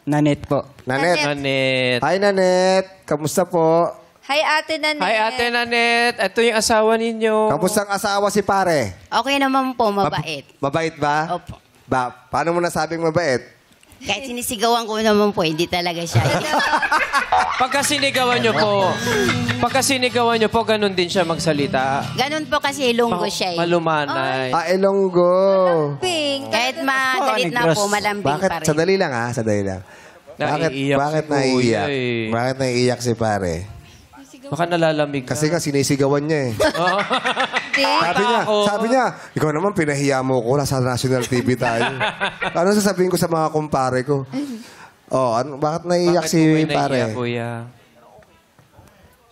Nanet po. Nanet. Nanet. Hi, Nanet. Kamusta po? Hi, Ate Nanet. Hi, Ate Nanet. Ito yung asawa ninyo. Kamusta ang asawa si pare? Okay naman po, mabait. Mabait ba? Opo. Paano mo nasabing mabait? Kahit sinisigawan ko naman po, hindi talaga siya. Pagka sinigawan nyo po, ganun din siya magsalita. Ganun po kasi ilunggo siya eh. Malumanay. Ilonggo. Pink. Kahit magalit na po, malambing Bakit? pa rin. Sandali lang ha, sandali lang. Naiiyak Bakit si Kuya naiiyak? eh. Bakit naiiyak si pare? Baka nalalamig na. Kasi nga sinisigawan niya eh. Sabi niya, ikaw naman pinahiya mo ko, nasa national TV tayo. Ano sasabihin ko sa mga kumpare ko? Bakit naiiyak Bakit si po kayo pare? naiiyak, Kuya?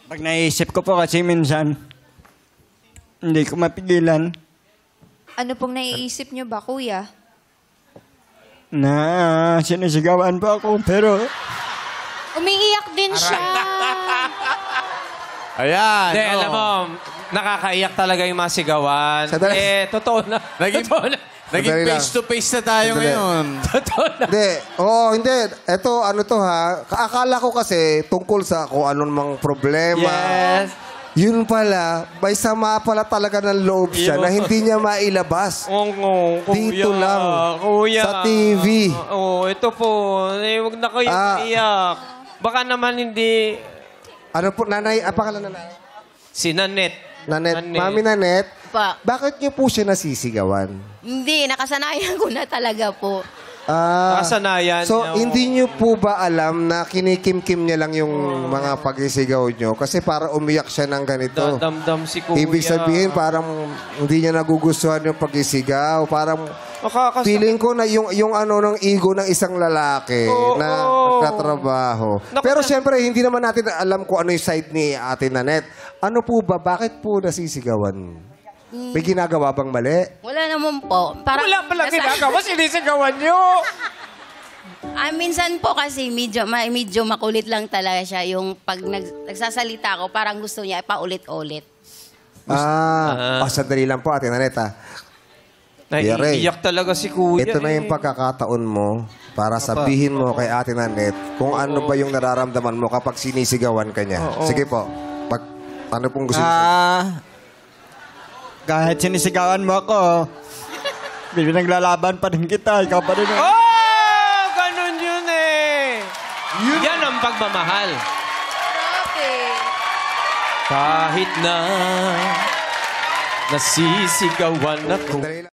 Pag naisip ko po kasi minsan, hindi ko mapigilan Ano pong naiisip nyo ba, Kuya? na sinisigawan po ako. Pero Umiiyak din siya. Ayan. Hindi, alam mo, nakakaiyak talaga yung mga sigawan. Sandali. Totoo na. Totoo na. Naging Sandali lang. face-to-face na tayo Sandali. ngayon. Totoo na. Hindi. Ito, ano to ha? Akala ko kasi tungkol sa kung anong mang problema. Yes. Yun pala, may sama pala talaga ng loob siya na hindi niya mailabas. Oo, kuya. Dito lang. Kuya. Sa TV. Oo, ito po. Huwag na kayo iyak. Baka naman hindi... Ano po, nanay? Apakala nanay? Si Nanet. Nanet. Mami Nanet, Pa. bakit niyo po siya nasisigawan? Hindi, nakasanayan ko na talaga po. Nakasanayan So, niya, hindi niyo po ba alam na kinikim-kim niya lang yung mga pag-isigaw niyo? Kasi para umiyak siya ng ganito. Dadamdam si Kuya. Ibig sabihin, parang hindi niya nagugustuhan yung pag-isigaw. Parang feeling ko na yung ano ng ego ng isang lalaki na nagtatrabaho. Pero siyempre, hindi naman natin alam kung ano yung side ni Ate Nanet. Ano po ba? Bakit po nasisigawan? May ginagawa bang mali? Wala naman po. Parang, Wala pala ginagawa. Sinisigawan niyo. Minsan po kasi medyo makulit lang talaga siya. Yung pag nagsasalita ako, parang gusto niya paulit-ulit. Sandali lang po, Ate Nanet, ha? Naiiyak talaga si Kuya. Ito na yung pagkakataon mo para sabihin mo kay Ate Nanet kung ano ba yung nararamdaman mo kapag sinisigawan ka niya. Sige po. Ano pong gusto niyo? kahit sinisigawan mo ako, naglalaban pa rin kita. Ikaw pa rin. Ganun yun eh. Yan ang pagmamahal. Grabe. Kahit na nasisigawan ako. Sandali lang.